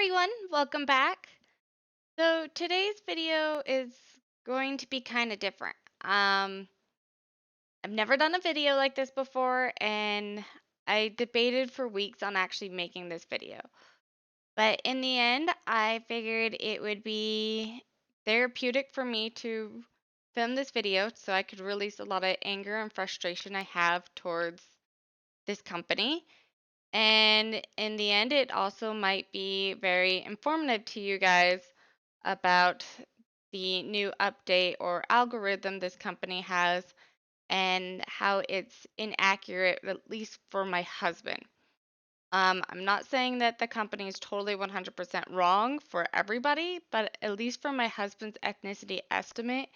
everyone, welcome back. So today's video is going to be kind of different. I've never done a video like this before, and I debated for weeks on actually making this video. But in the end, I figured it would be therapeutic for me to film this video so I could release a lot of anger and frustration I have towards this company. And in the end, it also might be very informative to you guys about the new update or algorithm this company has and how it's inaccurate, at least for my husband. I'm not saying that the company is totally 100% wrong for everybody, but at least for my husband's ethnicity estimate,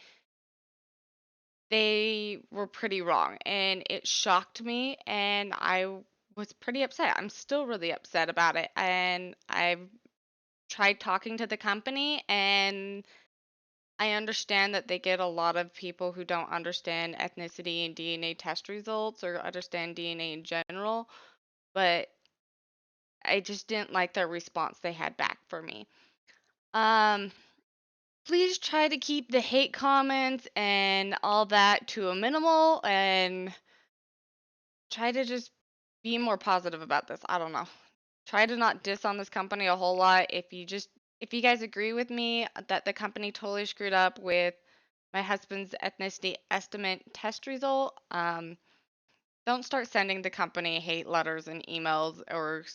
they were pretty wrong. And it shocked me, and I was pretty upset. I'm still really upset about it. And I've tried talking to the company, and I understand that they get a lot of people who don't understand ethnicity and DNA test results or understand DNA in general, but I just didn't like the response they had back for me. Um, Please try to keep the hate comments and all that to a minimal and try to just be more positive about this. I don't know. Try to not diss on this company a whole lot. If you guys agree with me that the company totally screwed up with my husband's ethnicity estimate test result, don't start sending the company hate letters and emails or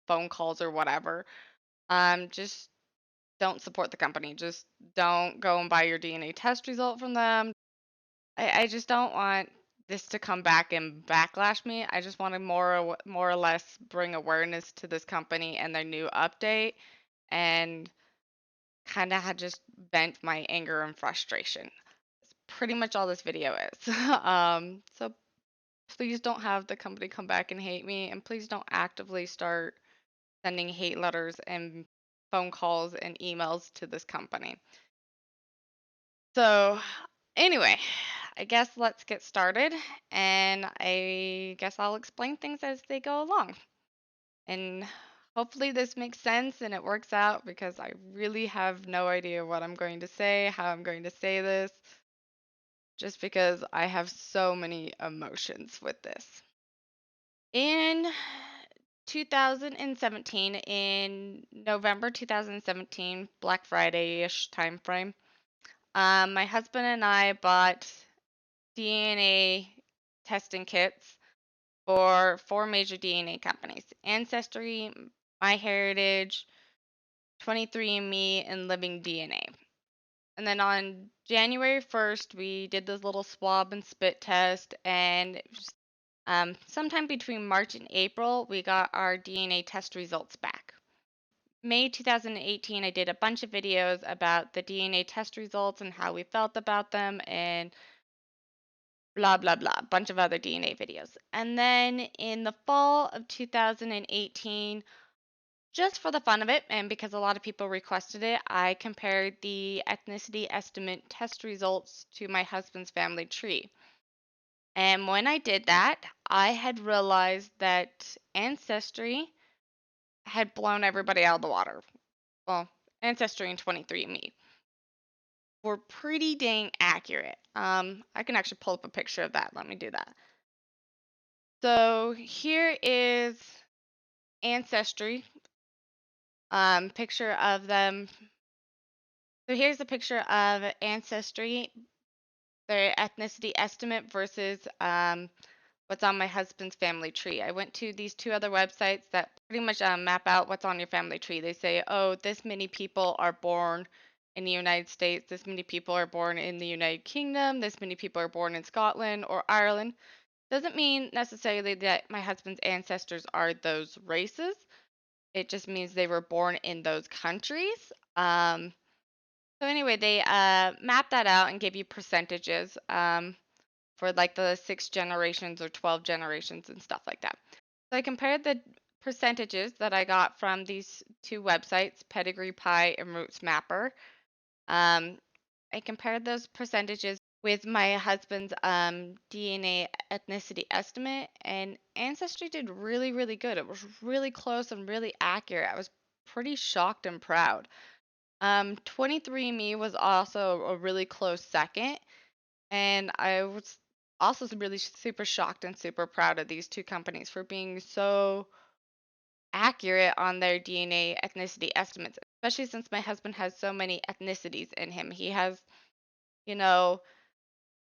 phone calls or whatever. Just don't support the company. Just don't go and buy your DNA test result from them. I just don't want this to come back and backlash me. I just want to more or less bring awareness to this company and their new update and kind of just vent my anger and frustration. That's pretty much all this video is. So please don't have the company come back and hate me, and please don't actively start sending hate letters and phone calls and emails to this company. So, anyway, I guess let's get started, and I guess I'll explain things as they go along. And hopefully, this makes sense and it works out because I really have no idea what I'm going to say, how I'm going to say this, just because I have so many emotions with this. In 2017, in November 2017, Black Friday-ish time frame, my husband and I bought DNA testing kits for four major DNA companies: Ancestry, MyHeritage, 23andMe, and Living DNA. And then on January 1st, we did this little swab and spit test, and it was, sometime between March and April, we got our DNA test results back. May 2018, I did a bunch of videos about the DNA test results and how we felt about them and blah, blah, blah, a bunch of other DNA videos. And then in the fall of 2018, just for the fun of it, and because a lot of people requested it, I compared the ethnicity estimate test results to my husband's family tree. And when I did that, I had realized that Ancestry had blown everybody out of the water. Well, Ancestry and 23andMe were pretty dang accurate. I can actually pull up a picture of that. Let me do that. So here is Ancestry, picture of them. So here's a picture of Ancestry, their ethnicity estimate versus what's on my husband's family tree. I went to these two other websites that pretty much map out what's on your family tree. They say, oh, this many people are born in the United States, this many people are born in the United Kingdom, this many people are born in Scotland or Ireland. Doesn't mean necessarily that my husband's ancestors are those races. It just means they were born in those countries. So anyway, they map that out and give you percentages for like the 6 generations or 12 generations and stuff like that. So I compared the percentages that I got from these two websites, Pedigree-pie and Roots Mapper. I compared those percentages with my husband's DNA ethnicity estimate, and Ancestry did really, really good. It was really close and really accurate. I was pretty shocked and proud. 23andMe was also a really close second, and I was also really super shocked and super proud of these two companies for being so accurate on their DNA ethnicity estimates, especially since my husband has so many ethnicities in him. He has, you know,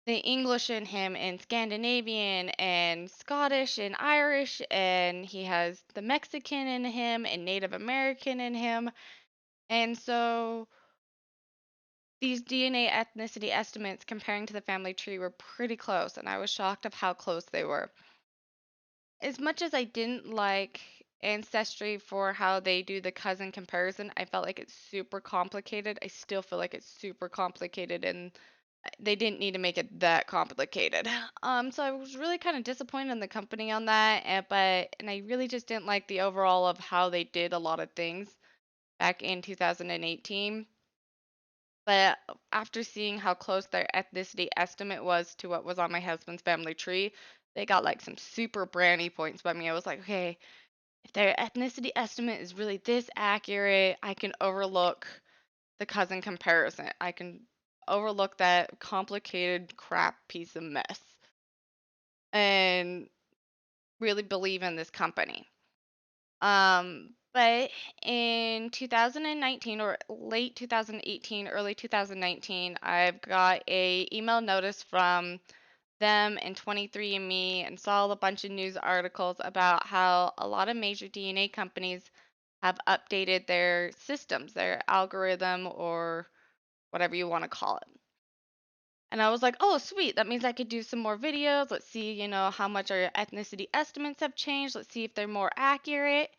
the English in him and Scandinavian and Scottish and Irish, and he has the Mexican in him and Native American in him. And so these DNA ethnicity estimates comparing to the family tree were pretty close, and I was shocked of how close they were. As much as I didn't like Ancestry for how they do the cousin comparison, I felt like it's super complicated. I still feel like it's super complicated, and they didn't need to make it that complicated. So I was really kind of disappointed in the company on that, and I really just didn't like the overall of how they did a lot of things back in 2018. But after seeing how close their ethnicity estimate was to what was on my husband's family tree, they got like some super brownie points by me. I was like, okay, if their ethnicity estimate is really this accurate, I can overlook the cousin comparison. I can overlook that complicated crap piece of mess and really believe in this company. But in 2019 or late 2018, early 2019, I've got a email notice from them and 23andMe and saw a bunch of news articles about how a lot of major DNA companies have updated their systems, their algorithm, or whatever you want to call it. And I was like, oh, sweet. That means I could do some more videos. Let's see, how much our ethnicity estimates have changed. Let's see if they're more accurate.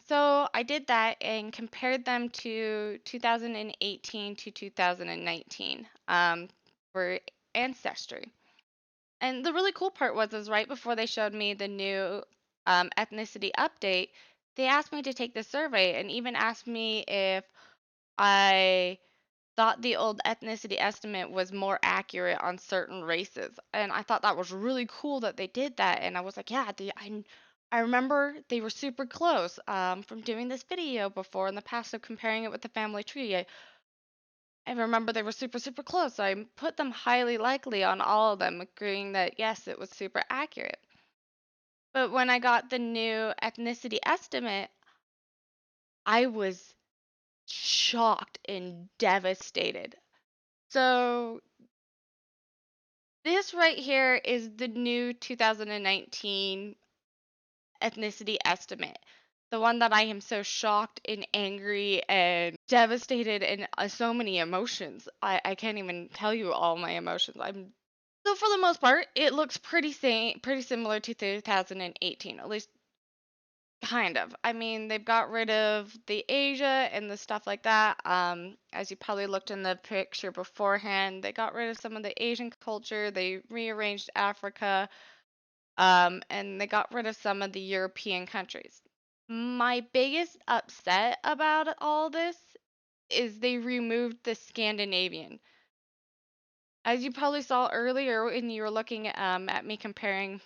So I did that and compared them to 2018 to 2019 for Ancestry. And the really cool part was, is right before they showed me the new ethnicity update, they asked me to take the survey and even asked me if I thought the old ethnicity estimate was more accurate on certain races. And I thought that was really cool that they did that. And I was like, yeah, I remember they were super close from doing this video before in the past of comparing it with the family tree. I remember they were super, super close. So I put them highly likely on all of them, agreeing that yes, it was super accurate. But when I got the new ethnicity estimate, I was shocked and devastated. So this right here is the new 2019 ethnicity estimate. The one that I am so shocked and angry and devastated and so many emotions. I can't even tell you all my emotions. So for the most part, it looks pretty similar to 2018, at least kind of. I mean, they've got rid of the Asia and the stuff like that. As you probably looked in the picture beforehand, they got rid of some of the Asian culture. They rearranged Africa, and they got rid of some of the European countries. My biggest upset about all this is they removed the Scandinavian. As you probably saw earlier when you were looking at me comparing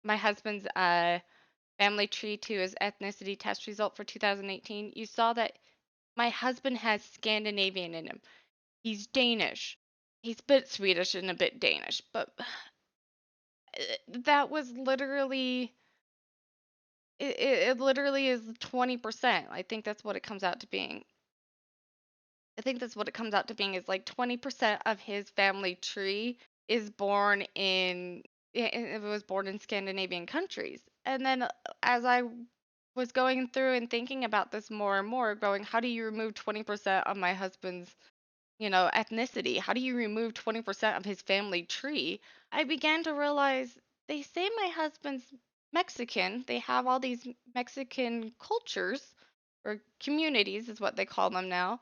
my husband's family tree to his ethnicity test result for 2018, you saw that my husband has Scandinavian in him. He's Danish. He's a bit Swedish and a bit Danish, but that was literally it literally is 20%. I think that's what it comes out to being. I think that's what it comes out to being is like 20% of his family tree is born in it was born in Scandinavian countries. And then as I was going through and thinking about this more and more, going, how do you remove 20% of my husband's, ethnicity? How do you remove 20% of his family tree? I began to realize they say my husband's Mexican. They have all these Mexican cultures or communities, is what they call them now.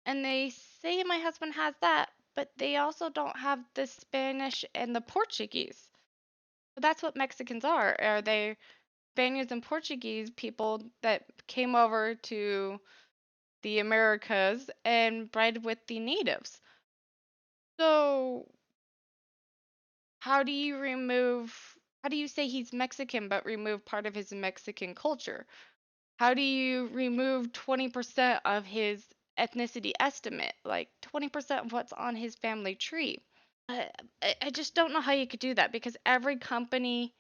And they say my husband has that, but they also don't have the Spanish and the Portuguese. But that's what Mexicans are they Spaniards and Portuguese people that came over to the Americas and bred with the natives. So, how do you say he's Mexican but remove part of his Mexican culture? How do you remove 20% of his ethnicity estimate? Like 20% of what's on his family tree? I, I just don't know how you could do that because every company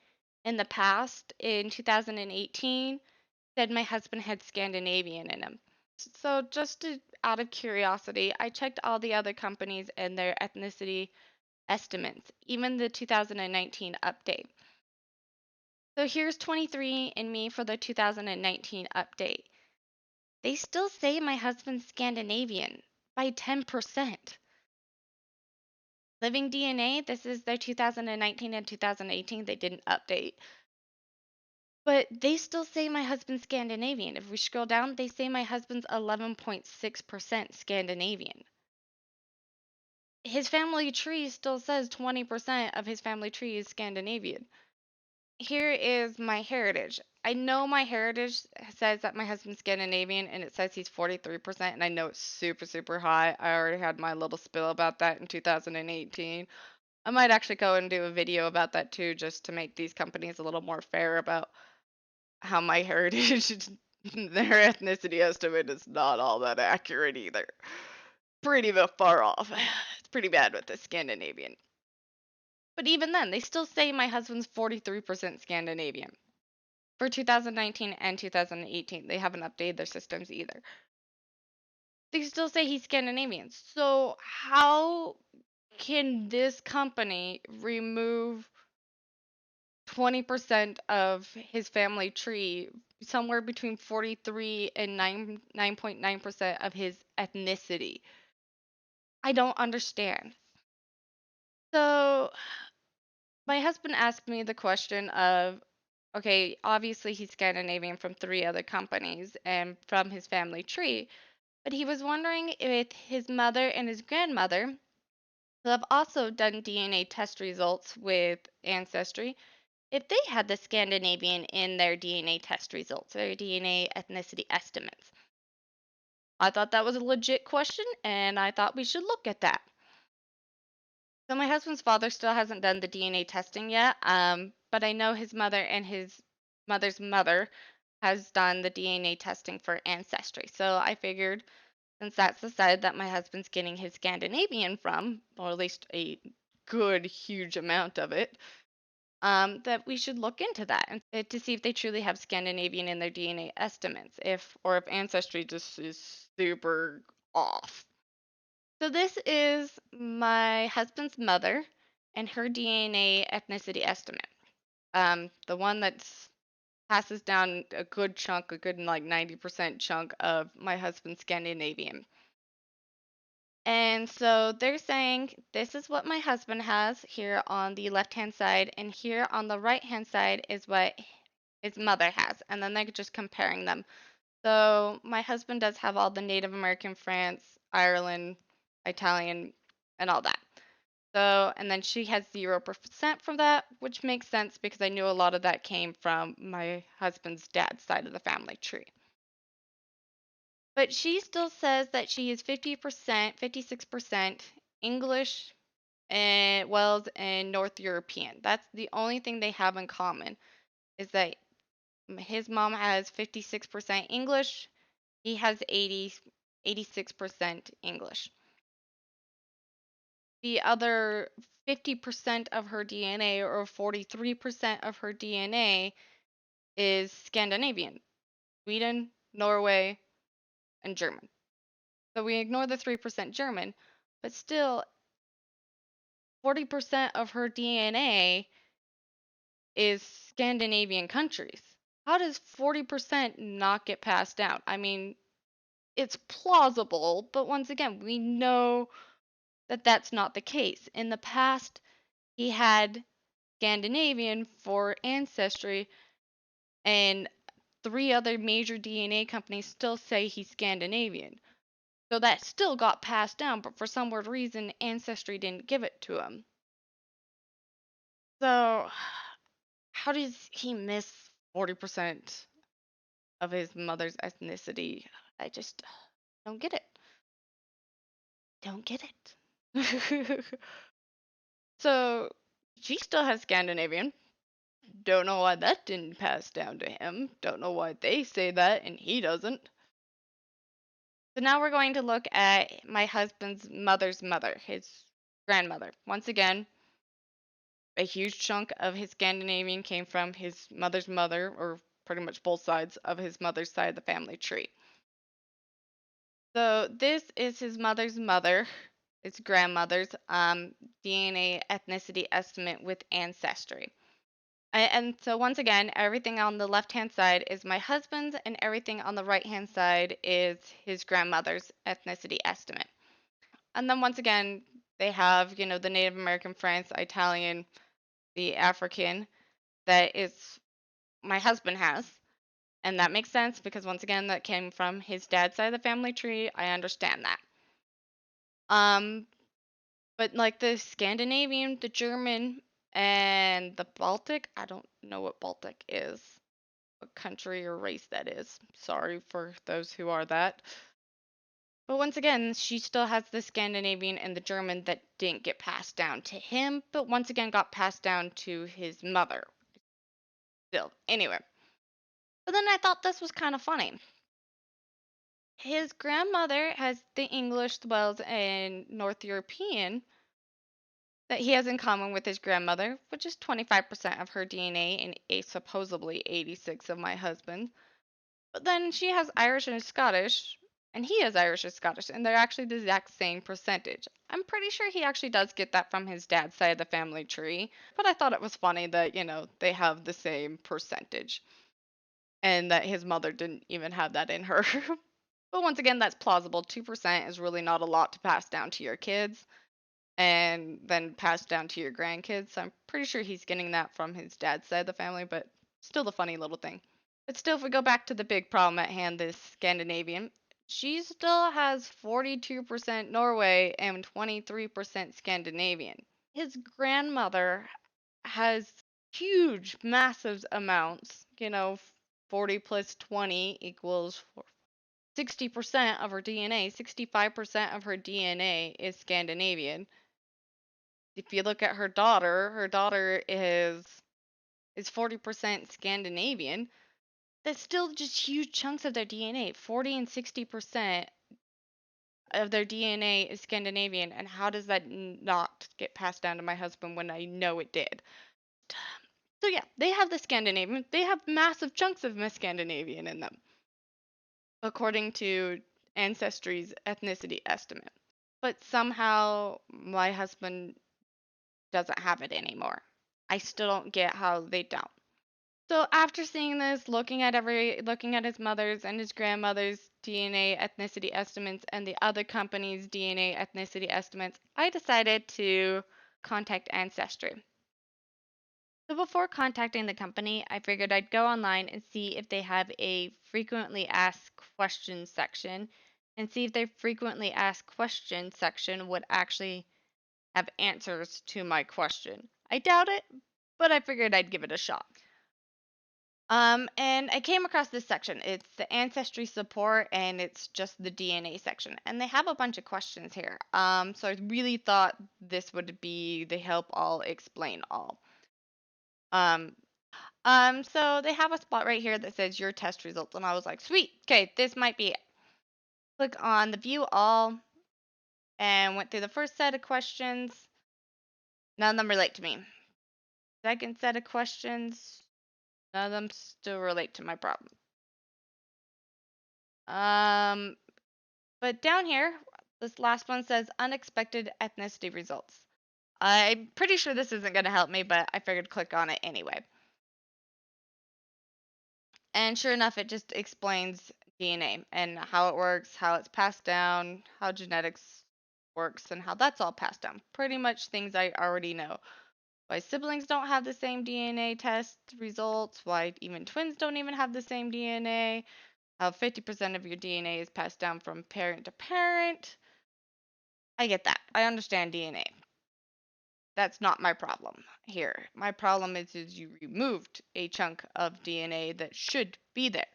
in the past in 2018 said my husband had Scandinavian in him. So out of curiosity, I checked all the other companies and their ethnicity estimates, even the 2019 update. So here's 23andMe for the 2019 update. They still say my husband's Scandinavian by 10%. Living DNA, this is their 2019 and 2018. They didn't update. But they still say my husband's Scandinavian. If we scroll down, they say my husband's 11.6% Scandinavian. His family tree still says 20% of his family tree is Scandinavian. Here is my heritage. I know my heritage says that my husband's Scandinavian and it says he's 43%, and I know it's super, super high. I already had my little spill about that in 2018. I might actually go and do a video about that too, just to make these companies a little more fair about how my heritage, their ethnicity estimate is not all that accurate either. Pretty far off. It's pretty bad with the Scandinavian. But even then, they still say my husband's 43% Scandinavian. For 2019 and 2018, they haven't updated their systems either. They still say he's Scandinavian. So, how can this company remove 20% of his family tree, somewhere between 43 and 9.9% of his ethnicity? I don't understand. So, my husband asked me the question of, okay, obviously he's Scandinavian from three other companies and from his family tree, but he was wondering if his mother and his grandmother, who have also done DNA test results with Ancestry, if they had the Scandinavian in their DNA test results, their DNA ethnicity estimates. I thought that was a legit question, and I thought we should look at that. So my husband's father still hasn't done the DNA testing yet, but I know his mother and his mother's mother has done the DNA testing for Ancestry. So I figured, since that's the side that my husband's getting his Scandinavian from, or at least a good huge amount of it, that we should look into that and to see if they truly have Scandinavian in their DNA estimates, if Ancestry just is super off. So this is my husband's mother and her DNA ethnicity estimate. The one that passes down a good chunk, a good like 90% chunk of my husband's Scandinavian. And so they're saying this is what my husband has here on the left hand side, and here on the right hand side is what his mother has. And then they're just comparing them. So my husband does have all the Native American, France, Ireland, Italian, and all that. So, and then she has 0% from that, which makes sense because I knew a lot of that came from my husband's dad's side of the family tree. But she still says that she is 50%, 56% English and Wales and North European. That's the only thing they have in common is that his mom has 56% English, he has 86% English. The other 50% of her DNA or 43% of her DNA is Scandinavian, Sweden, Norway, and German. So we ignore the 3% German, but still 40% of her DNA is Scandinavian countries. How does 40% not get passed down? I mean, it's plausible, but once again, we know that that's not the case. In the past, he had Scandinavian for Ancestry, and three other major DNA companies still say he's Scandinavian. So that still got passed down, but for some weird reason, Ancestry didn't give it to him. So, how does he miss 40% of his mother's ethnicity? I just don't get it. Don't get it. So, she still has Scandinavian. Don't know why that didn't pass down to him. Don't know why they say that and he doesn't. So now we're going to look at my husband's mother's mother, his grandmother. Once again, a huge chunk of his Scandinavian came from his mother's mother, or pretty much both sides of his mother's side of the family tree. So this is his mother's mother, his grandmother's DNA ethnicity estimate with Ancestry. And so once again, everything on the left-hand side is my husband's, and everything on the right-hand side is his grandmother's ethnicity estimate. And then once again, they have, the Native American, France, Italian, the African that is my husband has. And that makes sense because once again, that came from his dad's side of the family tree. I understand that. Um, but like the Scandinavian, the German, and the Baltic, I don't know what Baltic is, what country or race that is. Sorry for those who are that. But once again, she still has the Scandinavian and the German that didn't get passed down to him, but once again got passed down to his mother. Still, anyway. But then I thought this was kind of funny. His grandmother has the English, Wales, and North European that he has in common with his grandmother, which is 25% of her DNA and supposedly 86 of my husband. But then she has Irish and Scottish, and he has Irish and Scottish, and they're actually the exact same percentage. I'm pretty sure he actually does get that from his dad's side of the family tree, but I thought it was funny that, they have the same percentage and that his mother didn't even have that in her. But once again, that's plausible. 2% is really not a lot to pass down to your kids and then pass down to your grandkids. So I'm pretty sure he's getting that from his dad's side of the family, but still a funny little thing. But still, if we go back to the big problem at hand, this Scandinavian, she still has 42% Norway and 23% Scandinavian. His grandmother has huge, massive amounts, 40 plus 20 equals 60% of her DNA, 65% of her DNA is Scandinavian. If you look at her daughter is 40% Scandinavian. That's still just huge chunks of their DNA. 40 and 60% of their DNA is Scandinavian, and how does that not get passed down to my husband when I know it did? So yeah, they have the Scandinavian. They have massive chunks of Scandinavian in them, according to Ancestry's ethnicity estimate. But somehow my husband doesn't have it anymore. I still don't get how they don't. So after seeing this, looking at his mother's and his grandmother's DNA ethnicity estimates and the other company's DNA ethnicity estimates, I decided to contact Ancestry. So before contacting the company, I figured I'd go online and see if they have a frequently asked questions section and see if their frequently asked questions section would actually have answers to my question. I doubt it, but I figured I'd give it a shot. And I came across this section. It's the ancestry support and it's just the DNA section. And they have a bunch of questions here. So I really thought this would be the help all explain all. Um, so they have a spot right here that says your test results, and I was like, sweet, okay, this might be it. Click on the view all and went through the first set of questions. None of them relate to me. Second set of questions, none of them still relate to my problem. Um, but down here, this last one says unexpected ethnicity results. I'm pretty sure this isn't going to help me, but I figured click on it anyway. And sure enough, it just explains DNA and how it works, how it's passed down, how genetics works, and how that's all passed down. Pretty much things I already know. Why siblings don't have the same DNA test results, why even twins don't even have the same DNA, how 50% of your DNA is passed down from parent to parent. I get that. I understand DNA. That's not my problem here. My problem is you removed a chunk of DNA that should be there.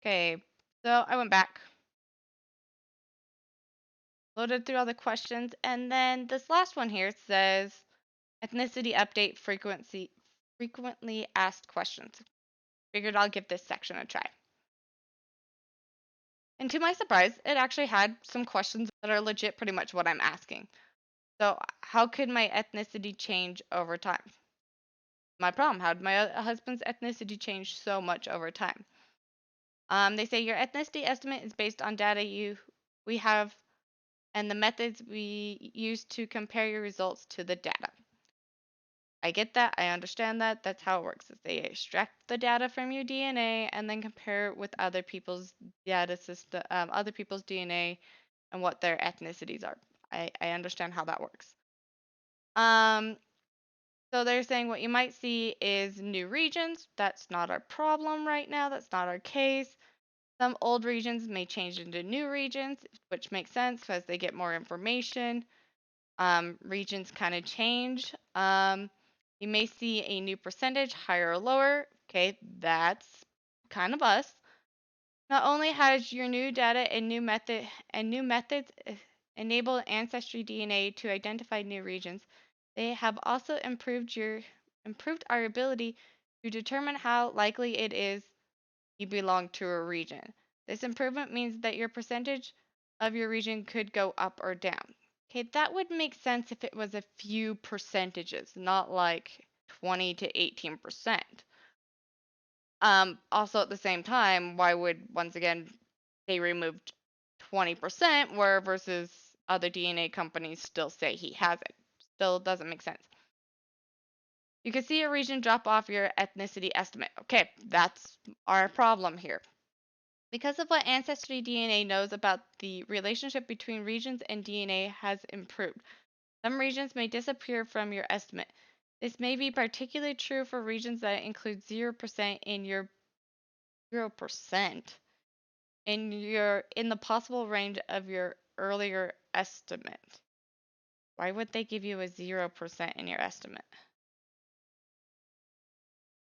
Okay, so I went back, loaded through all the questions, and then this last one here says ethnicity update frequency frequently asked questions. Figured I'll give this section a try. And to my surprise, it actually had some questions that are legit pretty much what I'm asking. So, how could my ethnicity change over time? My problem, how did my husband's ethnicity change so much over time? They say your ethnicity estimate is based on data we have and the methods we use to compare your results to the data. I get that. I understand that. That's how it works. Is they extract the data from your DNA and then compare it with other people's data system, other people's DNA, and what their ethnicities are. I understand how that works. Um, so they're saying what you might see is new regions. That's not our problem right now. That's not our case. Some old regions may change into new regions, which makes sense because they get more information. Regions kind of change. You may see a new percentage, higher or lower. Okay, that's kind of us. Not only has your new data and new methods enable ancestry DNA to identify new regions, they have also improved our ability to determine how likely it is you belong to a region. This improvement means that your percentage of your region could go up or down. Okay, that would make sense if it was a few percentages, not like 20 to 18%. Also at the same time, why would once again they removed 20% where versus other DNA companies still say he has it? Still doesn't make sense. You can see a region drop off your ethnicity estimate. Okay, that's our problem here. Because of what Ancestry DNA knows about the relationship between regions and DNA has improved. Some regions may disappear from your estimate. This may be particularly true for regions that include 0% in your 0% in the possible range of your earlier estimate. Why would they give you a 0% in your estimate?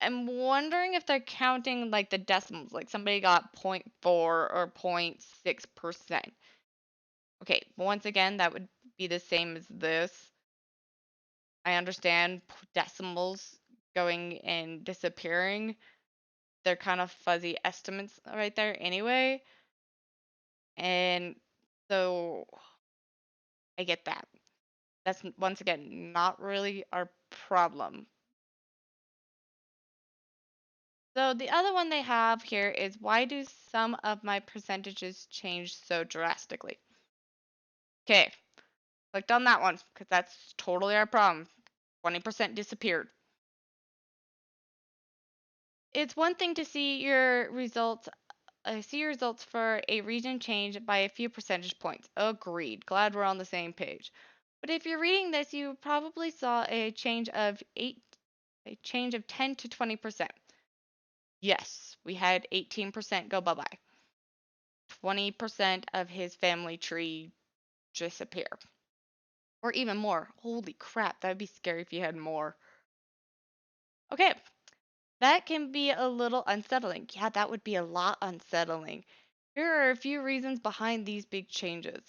I'm wondering if they're counting like the decimals, like somebody got 0.4 or 0.6%. Okay, once again, that would be the same as this. I understand decimals going and disappearing. They're kind of fuzzy estimates right there anyway. And so I get that. That's once again not really our problem. So the other one they have here is why do some of my percentages change so drastically? Okay, clicked on that one because that's totally our problem. 20% disappeared. It's one thing to see your results. I see your results for a region change by a few percentage points. Agreed. Glad we're on the same page. But if you're reading this, you probably saw a change of 10 to 20%. Yes, we had 18% go bye-bye. 20% of his family tree disappear. Or even more. Holy crap, that'd be scary if you had more. Okay, that can be a little unsettling. Yeah, that would be a lot unsettling. Here are a few reasons behind these big changes.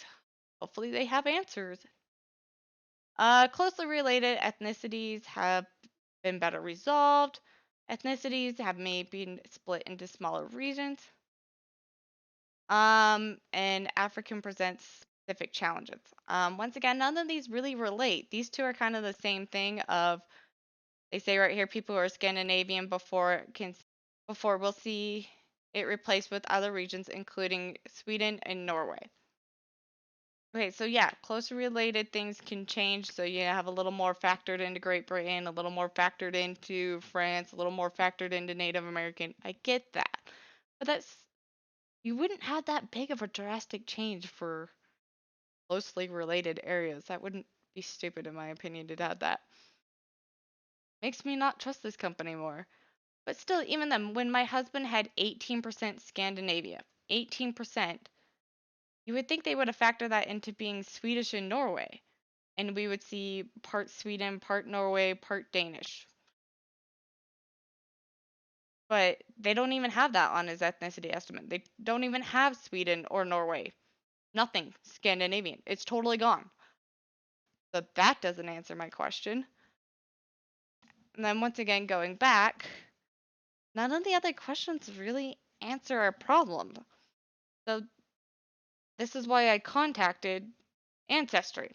Hopefully, they have answers. Closely related ethnicities have been better resolved. Ethnicities have maybe been split into smaller regions. And African presents specific challenges. Once again, none of these really relate. These two are kind of the same thing. They say right here, people who are Scandinavian before we'll see it replaced with other regions, including Sweden and Norway. Okay, so yeah, closely related things can change. So you have a little more factored into Great Britain, a little more factored into France, a little more factored into Native American. I get that. But you wouldn't have that big of a drastic change for closely related areas. That wouldn't be stupid, in my opinion, to have that. Makes me not trust this company more. But still, even then, when my husband had 18% Scandinavia, 18%, you would think they would have factored that into being Swedish and Norway. And we would see part Sweden, part Norway, part Danish. But they don't even have that on his ethnicity estimate. They don't even have Sweden or Norway. Nothing Scandinavian. It's totally gone. So that doesn't answer my question. And then once again, going back, none of the other questions really answer our problem. So this is why I contacted Ancestry.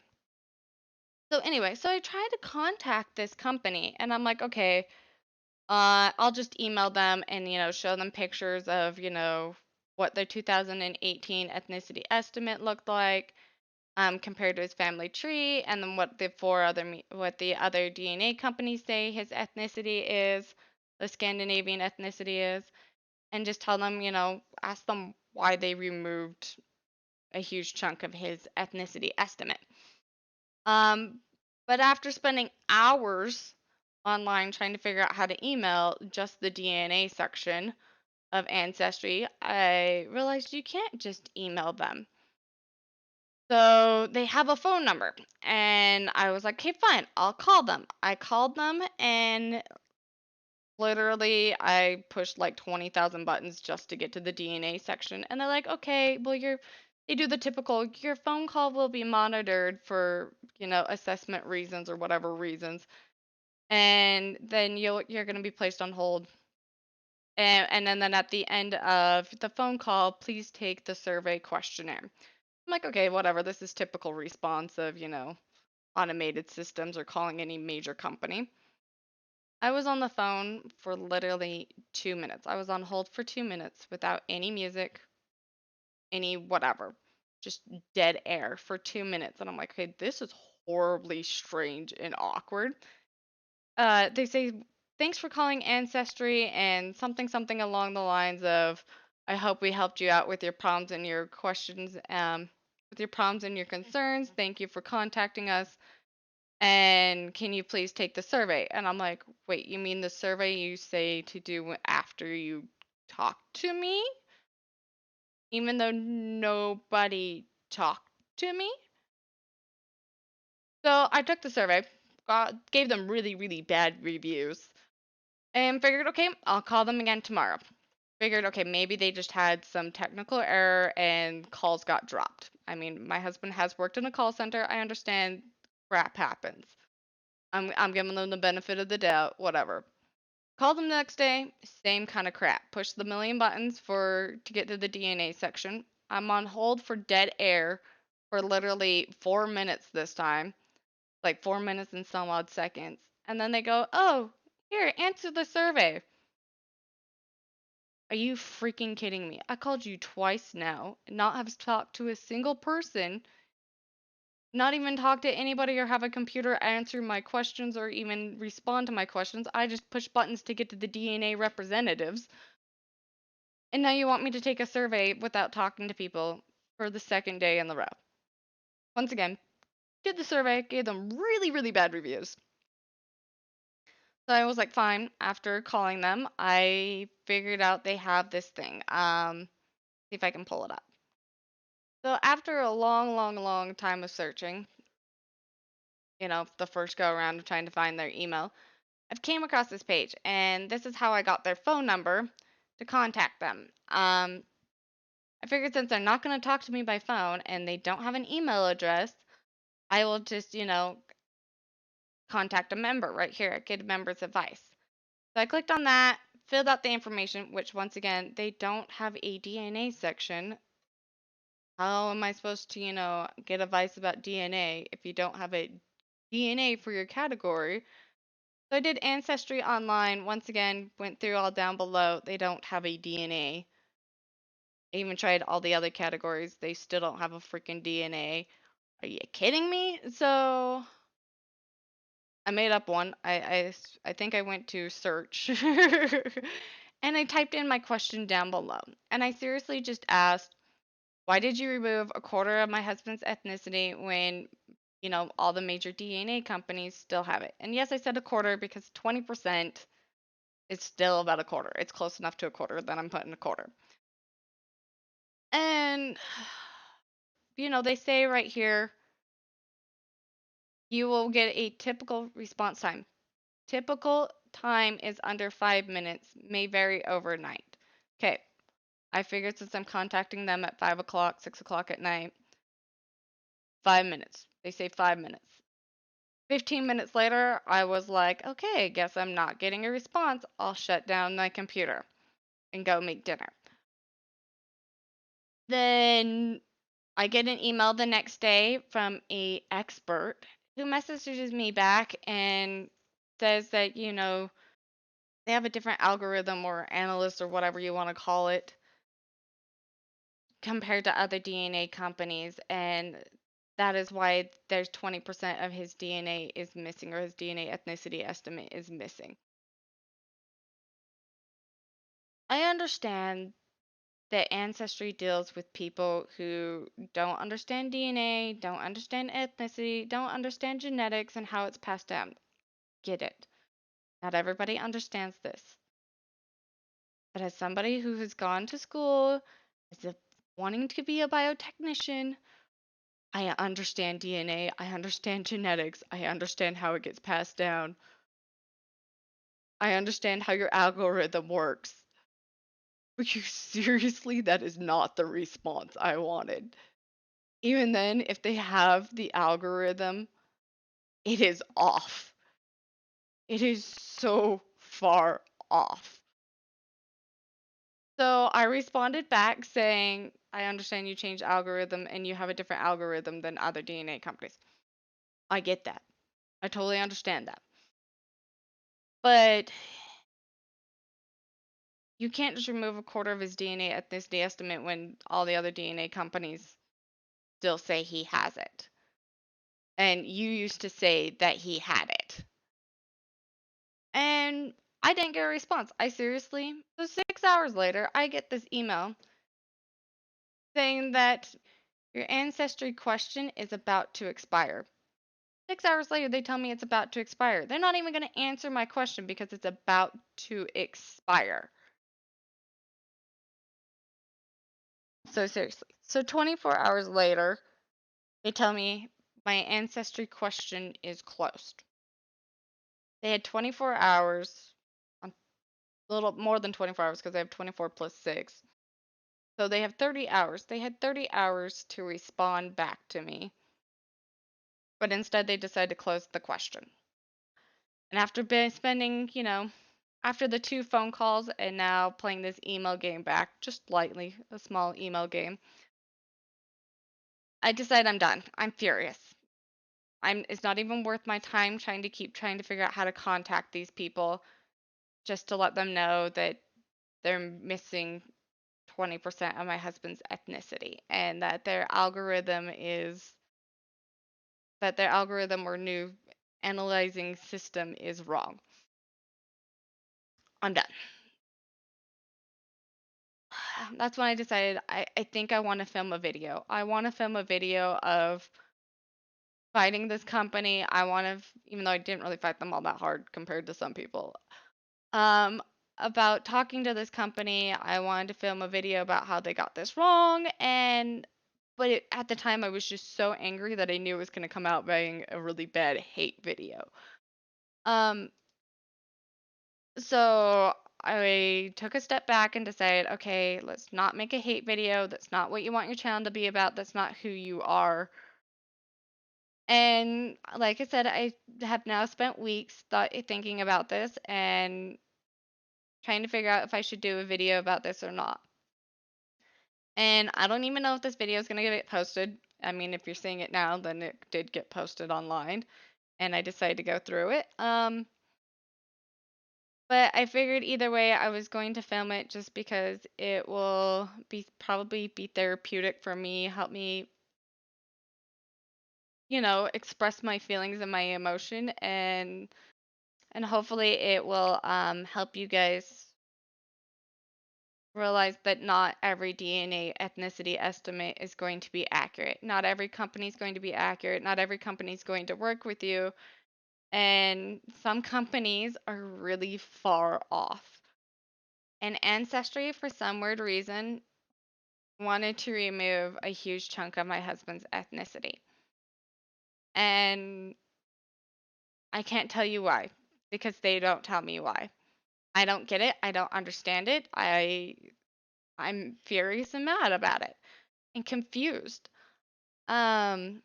So anyway, so I tried to contact this company and I'm like, okay, I'll just email them and, show them pictures of, what their 2018 ethnicity estimate looked like, compared to his family tree, and then what the other DNA companies say his ethnicity is, the Scandinavian ethnicity is, and just tell them, ask them why they removed a huge chunk of his ethnicity estimate. Um, but after spending hours online trying to figure out how to email just the DNA section of Ancestry, I realized you can't just email them. So they have a phone number, and I was like, okay, fine, I'll call them. I called them, and literally, I pushed like 20,000 buttons just to get to the DNA section. And they're like, okay, well, they do the typical, your phone call will be monitored for, assessment reasons or whatever reasons. And then you're going to be placed on hold. And then at the end of the phone call, please take the survey questionnaire. I'm like, okay, whatever. This is typical response of, automated systems or calling any major company. I was on the phone for literally 2 minutes. I was on hold for 2 minutes without any music, any whatever, just dead air for 2 minutes. And I'm like, okay, this is horribly strange and awkward. They say, thanks for calling Ancestry and something, something along the lines of, I hope we helped you out with your problems and your questions, with your problems and your concerns. Thank you for contacting us. And can you please take the survey? And I'm like, wait, you mean the survey you say to do after you talk to me? Even though nobody talked to me? So I took the survey, gave them really, really bad reviews, and figured, okay, I'll call them again tomorrow. Figured, okay, maybe they just had some technical error and calls got dropped. I mean, my husband has worked in a call center. I understand crap happens. I'm giving them the benefit of the doubt, whatever. Called them the next day, same kind of crap. Push the million buttons to get to the DNA section. I'm on hold for dead air for literally 4 minutes this time, like 4 minutes and some odd seconds. And then they go, "Oh, here, answer the survey." Are you freaking kidding me? I called you twice now, and not have talked to a single person, not even talk to anybody or have a computer answer my questions or even respond to my questions. I just push buttons to get to the DNA representatives. And now you want me to take a survey without talking to people for the second day in the row. Once again, did the survey, gave them really, really bad reviews. So I was like, fine. After calling them, I figured out they have this thing. See if I can pull it up. So after a long, long, long time of searching, the first go around of trying to find their email, I've came across this page, and this is how I got their phone number to contact them. I figured since they're not going to talk to me by phone and they don't have an email address, I will just, contact a member right here, get a member's advice. So I clicked on that, filled out the information, which once again, they don't have a DNA section. How am I supposed to, get advice about DNA if you don't have a DNA for your category? So I did Ancestry online. Once again, went through all down below. They don't have a DNA. I even tried all the other categories. They still don't have a freaking DNA. Are you kidding me? So I made up one. I think I went to search and I typed in my question down below. And I seriously just asked, why did you remove a quarter of my husband's ethnicity when, all the major DNA companies still have it? And yes, I said a quarter because 20% is still about a quarter. It's close enough to a quarter that I'm putting a quarter. And, they say right here, you will get a typical response time. Typical time is under 5 minutes, may vary overnight. Okay, I figured since I'm contacting them at 5 o'clock, 6 o'clock at night, 5 minutes. They say 5 minutes. 15 minutes later, I was like, okay, guess I'm not getting a response. I'll shut down my computer and go make dinner. Then I get an email the next day from a expert who messages me back and says that, they have a different algorithm or analyst or whatever you want to call it compared to other DNA companies, and that is why there's 20% of his DNA is missing, or his DNA ethnicity estimate is missing. I understand that Ancestry deals with people who don't understand DNA, don't understand ethnicity, don't understand genetics and how it's passed down. Get it. Not everybody understands this. But as somebody who has gone to school, as if wanting to be a biotechnician, I understand DNA, I understand genetics, I understand how it gets passed down, I understand how your algorithm works. But you seriously, that is not the response I wanted. Even then, if they have the algorithm, it is off. It is so far off. So I responded back saying, I understand you changed algorithm and you have a different algorithm than other DNA companies. I get that. I totally understand that. But you can't just remove a quarter of his DNA ethnicity estimate when all the other DNA companies still say he has it. And you used to say that he had it. And I didn't get a response. I seriously, so 6 hours later, I get this email saying that your ancestry question is about to expire. 6 hours later, they tell me it's about to expire. They're not even going to answer my question because it's about to expire. So seriously. So 24 hours later, they tell me my ancestry question is closed. They had 24 hours, a little more than 24 hours because they have 24 plus 6. So they have 30 hours. They had 30 hours to respond back to me, but instead they decided to close the question. And after spending, after the 2 phone calls and now playing this email game back, just lightly, a small email game, I decided I'm done. I'm furious. It's not even worth my time trying to figure out how to contact these people just to let them know that they're missing 20% of my husband's ethnicity and that their algorithm or new analyzing system is wrong. I'm done. That's when I decided I think I want to film a video. I want to film a video of fighting this company. Even though I didn't really fight them all that hard compared to some people, um, about talking to this company. I wanted to film a video about how they got this wrong, but at the time I was just so angry that I knew it was going to come out being a really bad hate video. Um, So I took a step back and decided, okay, let's not make a hate video. That's not what you want your channel to be about. That's not who you are. And like I said, I have now spent weeks thinking about this and trying to figure out if I should do a video about this or not. And I don't even know if this video is going to get posted. I mean, if you're seeing it now, then it did get posted online, and I decided to go through it. But I figured either way I was going to film it just because it will probably be therapeutic for me, help me, express my feelings and my emotion, and hopefully it will help you guys realize that not every DNA ethnicity estimate is going to be accurate. Not every company is going to be accurate. Not every company is going to work with you. And some companies are really far off. And Ancestry, for some weird reason, wanted to remove a huge chunk of my husband's ethnicity. And I can't tell you why, because they don't tell me why. I don't get it. I don't understand it. I'm furious and mad about it and confused. Um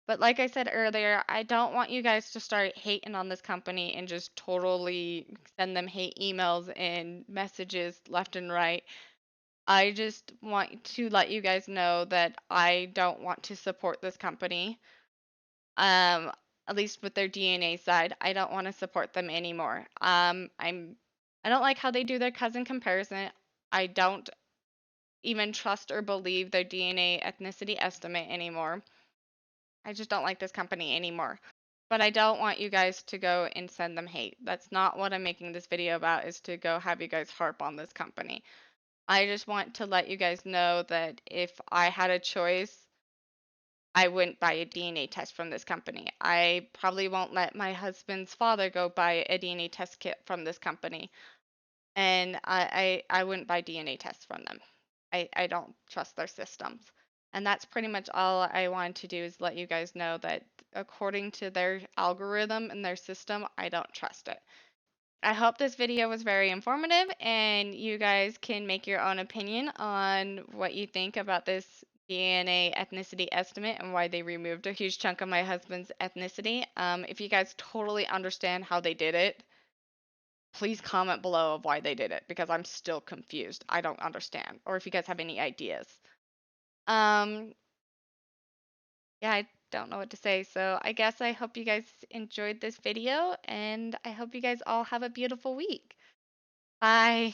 But like I said earlier, I don't want you guys to start hating on this company and just totally send them hate emails and messages left and right. I just want to let you guys know that I don't want to support this company. Um, at least with their DNA side, I don't want to support them anymore. I don't like how they do their cousin comparison. I don't even trust or believe their DNA ethnicity estimate anymore. I just don't like this company anymore. But I don't want you guys to go and send them hate. That's not what I'm making this video about, is to go have you guys harp on this company. I just want to let you guys know that if I had a choice, I wouldn't buy a DNA test from this company. I probably won't let my husband's father go buy a DNA test kit from this company. And I wouldn't buy DNA tests from them. I don't trust their systems. And that's pretty much all I wanted to do, is let you guys know that according to their algorithm and their system, I don't trust it. I hope this video was very informative and you guys can make your own opinion on what you think about this DNA ethnicity estimate and why they removed a huge chunk of my husband's ethnicity. If you guys totally understand how they did it, please comment below of why they did it, because I'm still confused. I don't understand. Or if you guys have any ideas. Um, yeah, I don't know what to say. So I guess I hope you guys enjoyed this video and I hope you guys all have a beautiful week. Bye.